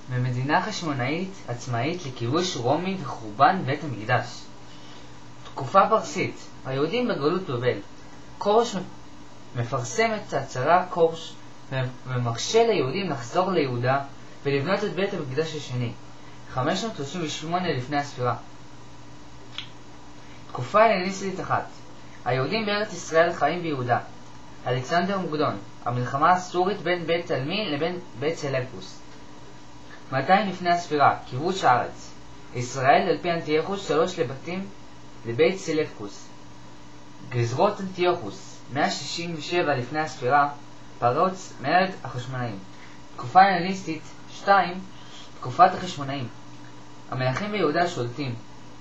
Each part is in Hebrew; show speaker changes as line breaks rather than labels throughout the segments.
ממדינה חשמונאית עצמאית לכיבוש רומי וחורבן בית המקדש. תקופה פרסית, היהודים בגלות בבל. כורש מפרסם את הצהרה כורש ומרשה ליהודים לחזור ליהודה ולבנות את בית המקדש השני, 538 לפני הספירה. תקופה הלניסטית אחת, היהודים בארץ ישראל חיים ביהודה. אלכסנדר מוקדון, המלחמה הסורית בין בית תלמי לבין בית סלבקוס. 200 לפני הספירה, כיבוש הארץ. ישראל על פי אנטיוכוס 3 לבתים לבית סלבקוס. גזרות אנטיוכוס, 167 לפני הספירה, פרוץ מרד החשמונאים. תקופה הלניסטית 2, תקופת החשמונאים. המלכים ביהודה שולטים,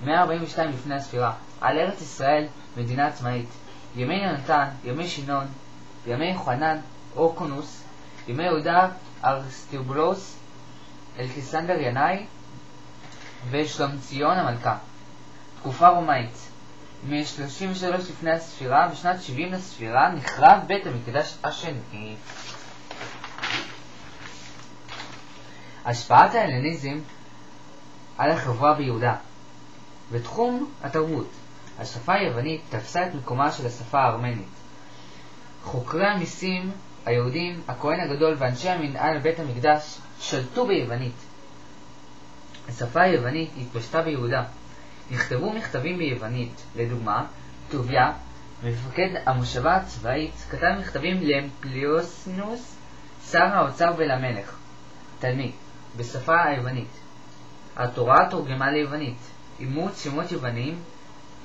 142 לפני הספירה, על ארץ ישראל מדינה עצמאית. ימי יונתן, ימי שינון, ימי יוחנן, אורקונוס, ימי יהודה ארסטיבולוס, אלכסנדר ינאי ושלומציון המלכה. תקופה רומאית, מ-33 לפני הספירה, בשנת 70 לספירה נחרב בית המקדש השני. השפעת ההלניזם על החברה ביהודה. בתחום התרבות, השפה היוונית תפסה את מקומה של השפה הארמנית. חוקרי המיסים, היהודים, הכהן הגדול ואנשי המנהל בית המקדש שלטו ביוונית. השפה היוונית התפשטה ביהודה. נכתבו מכתבים ביוונית. לדוגמה, טוביה, מפקד המושבה הצבאית, כתב מכתבים לאמפליוסינוס, שר האוצר ולמלך. תלמי, בשפה היוונית. התורה תורגמה ליוונית. אימוץ שמות יווניים.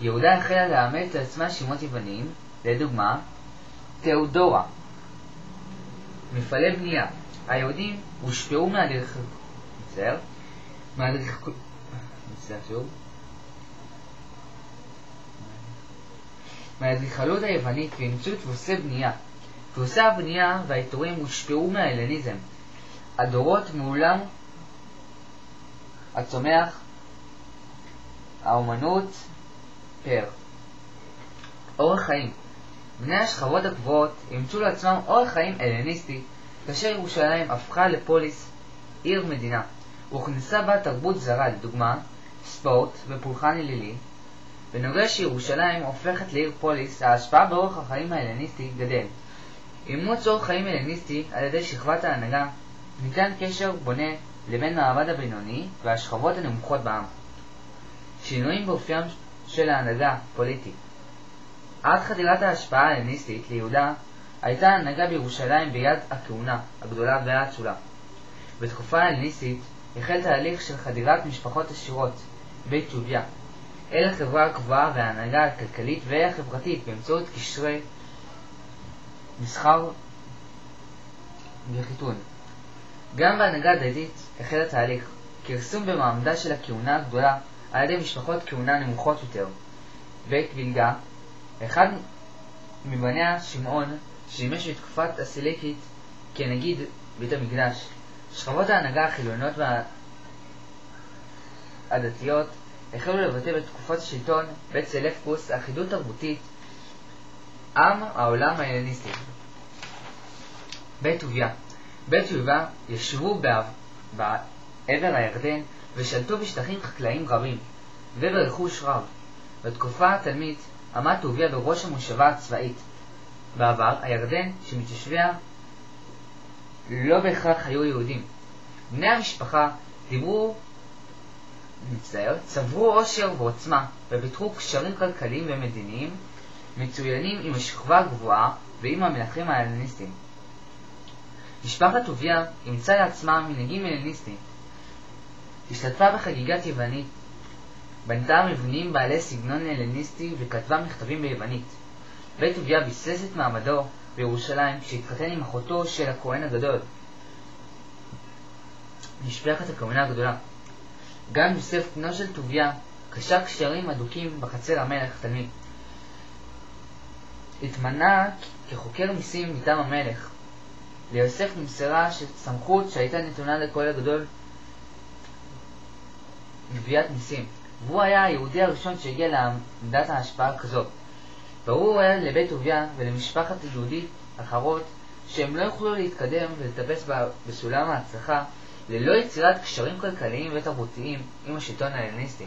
יהודה החלה לאמץ לעצמה שמות יווניים. לדוגמה, תאודורה. מפעלי בנייה. היהודים הושפעו מהאדריכלות היוונית ואימצו דפוסי בנייה. דפוסי הבנייה והעיטורים הושפעו מההלניזם. הדורות מעולם הצומח, האומנות, פר. אורח חיים. בני השכבות הגבוהות אימצו לעצמם אורח חיים הלניסטי, כאשר ירושלים הפכה לפוליס, עיר מדינה, והוכנסה בה תרבות זרה, לדוגמה, ספורט ופולחן אלילי. בנוגע שירושלים הופכת לעיר פוליס, ההשפעה באורח החיים ההלניסטי גדל. אימוץ אורח חיים הלניסטי על ידי שכבת ההנהגה ניתן קשר בונה לבין המעמד הבינוני והשכבות הנמוכות בעם. שינויים באופיים של ההנהגה פוליטית. עד חדירת ההשפעה ההלניסטית ליהודה הייתה ההנהגה בירושלים ביד הכהונה הגדולה והאצולה. בתקופה ההלניסטית החל תהליך של חדירת משפחות עשירות, בית טוביה, אל החברה הגבוהה וההנהגה הכלכלית והחברתית באמצעות קשרי מסחר וחיתון. גם בהנהגה הדתית החל התהליך, כרסום במעמדה של הכהונה הגדולה על ידי משפחות כהונה נמוכות יותר. בית בלגה, אחד מבניה שמעון, שימש בתקופת הסיליקית כנגיד בית המקדש. שכבות ההנהגה החילוניות והדתיות החלו לבטא בתקופת השלטון בית סלבקוס אחידות תרבותית עם העולם ההלניסטי. בית טוביה. בית טוביה ישבו בעבר הירדן ושלטו בשטחים חקלאיים רבים וברכוש רב. בתקופה התלמית עמד טוביה בראש המושבה הצבאית. בעבר הירדן שמתיישביה לא בהכרח היו יהודים. בני המשפחה צברו עושר ועוצמה ופיתחו קשרים כלכליים ומדיניים מצוינים עם השכבה הגבוהה ועם המלכים ההלניסטים. משפחת טוביה אימצה לעצמה מנהגים הלניסטיים. השתתפה בחגיגת יוונית, בנתה מבנים בעלי סגנון הלניסטי וכתבה מכתבים ביוונית. בית טוביה ביסס את מעמדו בירושלים כשהתחתן עם אחותו של הכהן הגדול, משפחת הכהונה הגדולה. גם יוסף בנו של טוביה קשר קשרים אדוקים בחצר המלך תלמי. התמנה כחוקר מיסים מטעם המלך. ליוסף נמסרה סמכות שהייתה נתונה לכהן הגדול גביית מיסים, והוא היה היהודי הראשון שהגיע לעמדת ההשפעה כזאת. ברור היה לבית טוביה ולמשפחת היהודית אחרות שהם לא יוכלו להתקדם ולטפס בסולם ההצלחה ללא יצירת קשרים כלכליים ותרבותיים עם השלטון ההלניסטי.